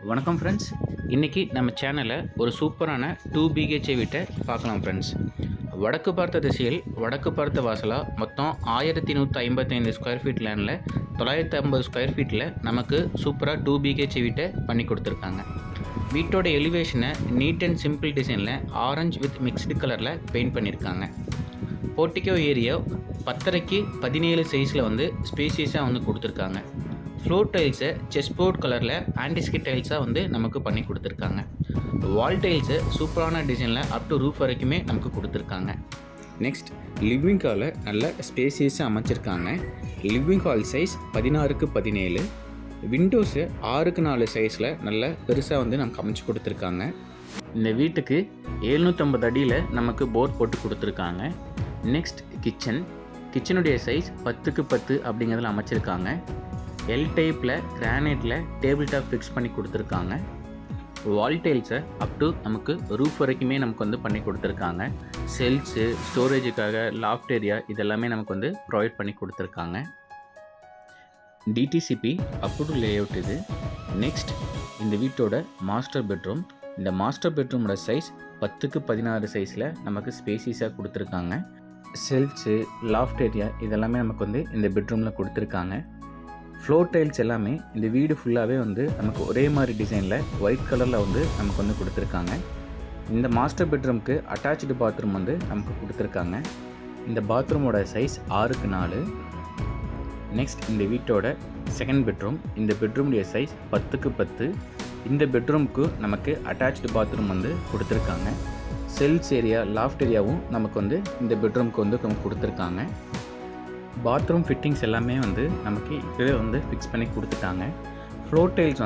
வணக்கம் ஃப்ரெண்ட்ஸ். இன்றைக்கி நம்ம சேனலில் ஒரு சூப்பரான 2 BHK வீட்டை பார்க்கலாம் ஃப்ரெண்ட்ஸ். வடக்கு பார்த்த திசையில் வடக்கு பார்த்த வாசலாக மொத்தம் 1155 ஸ்கொயர் ஃபீட் லேண்டில் 950 ஸ்கொயர் ஃபீட்டில் நமக்கு சூப்பராக 2 BHK வீட்டை பண்ணி கொடுத்துருக்காங்க. வீட்டோட எலிவேஷனை நீட் அண்ட் சிம்பிள் டிசைனில் ஆரஞ்சு வித் மிக்ஸ்டு கலரில் பெயிண்ட் பண்ணியிருக்காங்க. போர்ட்டிகோ ஏரியா 10:17 17 சைஸில் ஸ்பேசியஸாக கொடுத்துருக்காங்க. ஃப்ளோர் டைல்ஸை செஸ்போர்ட் கலரில் ஆன்டிஸ்கிட் டைல்ஸாக நமக்கு பண்ணி கொடுத்துருக்காங்க. வால் டைல்ஸை சூப்பரான டிசைனில் அப் டு ரூஃப் வரைக்குமே நமக்கு கொடுத்துருக்காங்க. நெக்ஸ்ட் லிவிங் ஹாலை நல்ல ஸ்பேசியஸாக அமைச்சிருக்காங்க. லிவிங் ஹால் சைஸ் 16:17, விண்டோஸு 6:4 சைஸில் நல்ல பெருசாக நமக்கு அமைச்சு கொடுத்துருக்காங்க. இந்த வீட்டுக்கு 750 அடியில் நமக்கு போர் போட்டு கொடுத்துருக்காங்க. நெக்ஸ்ட் கிச்சனுடைய சைஸ் 10:10 அப்படிங்கிறதுல அமைச்சிருக்காங்க. எல் டைப்பில் கிரானைட்டில் டேபிள் டாப் ஃபிக்ஸ் பண்ணி கொடுத்துருக்காங்க. வால் டைல்ஸை அப் டு நமக்கு ரூஃப் வரைக்குமே நமக்கு பண்ணி கொடுத்துருக்காங்க. செல்ஸு, ஸ்டோரேஜுக்காக லாஃப்ட் ஏரியா இதெல்லாமே நமக்கு ப்ரொவைட் பண்ணி கொடுத்துருக்காங்க. டிடிசிபி அப்ரூவ்டு லேஅவுட் இது. நெக்ஸ்ட் இந்த வீட்டோட மாஸ்டர் பெட்ரூம். இந்த மாஸ்டர் பெட்ரூமோட சைஸ் 10:16 சைஸில் நமக்கு ஸ்பேசிஸாக கொடுத்துருக்காங்க. செல்ஸு, லாஃப்ட் ஏரியா இதெல்லாமே நமக்கு இந்த பெட்ரூமில் கொடுத்துருக்காங்க. ஃப்ளோர் டைல்ஸ் எல்லாமே இந்த வீடு ஃபுல்லாகவே நமக்கு ஒரே மாதிரி டிசைனில் ஒயிட் கலரில் நமக்கு கொடுத்துருக்காங்க. இந்த மாஸ்டர் பெட்ரூமுக்கு அட்டாச்சு பாத்ரூம் நமக்கு கொடுத்துருக்காங்க. இந்த பாத்ரூமோட சைஸ் 6:4. நெக்ஸ்ட் இந்த வீட்டோட செகண்ட் பெட்ரூம். இந்த பெட்ரூமுடைய சைஸ் 10:10. இந்த பெட்ரூமுக்கு நமக்கு அட்டாச்சு பாத்ரூம் கொடுத்துருக்காங்க. செல்ஸ் ஏரியா, லாஃப்ட் ஏரியாவும் நமக்கு இந்த பெட்ரூமுக்கு கொடுத்துருக்காங்க. பாத்ரூம் ஃபிட்டிங்ஸ் எல்லாமே நமக்கு இப்போவே ஃபிக்ஸ் பண்ணி கொடுத்துட்டாங்க. ஃப்ளோர் டைல்ஸ்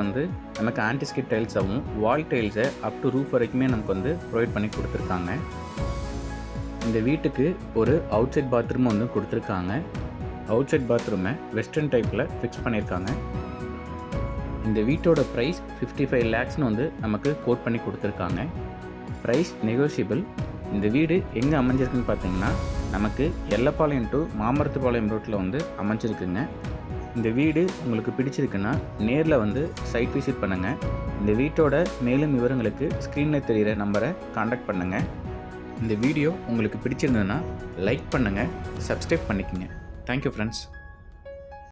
நமக்கு ஆன்டிஸ்கிட் டைல்ஸாகவும் வால் டைல்ஸை அப் டு ரூஃப் வரைக்குமே நமக்கு ப்ரொவைட் பண்ணி கொடுத்துருக்காங்க. இந்த வீட்டுக்கு ஒரு அவுட் சைட் பாத்ரூம் கொடுத்துருக்காங்க. அவுட் சைட் பாத்ரூமை வெஸ்டர்ன் டைப்பில் ஃபிக்ஸ் பண்ணியிருக்காங்க. இந்த வீட்டோட ப்ரைஸ் 55 lakhsனு நமக்கு கோட் பண்ணி கொடுத்துருக்காங்க. Price negotiable. இந்த வீடு எங்கே அமைஞ்சிருக்குன்னு பார்த்தீங்கன்னா நமக்கு எல்லப்பாளையம் டு மாமரத்துப்பாளையம் ரோட்டில் அமைஞ்சிருக்குங்க. இந்த வீடு உங்களுக்கு பிடிச்சிருக்குன்னா நேரில் சைட் விசிட் பண்ணுங்கள். இந்த வீட்டோட மேலும் விவரங்களுக்கு ஸ்க்ரீனில் தெரிகிற நம்பரை காண்டாக்ட் பண்ணுங்கள். இந்த வீடியோ உங்களுக்கு பிடிச்சிருந்ததுன்னா லைக் பண்ணுங்கள், சப்ஸ்கிரைப் பண்ணிக்கோங்க. Thank you friends.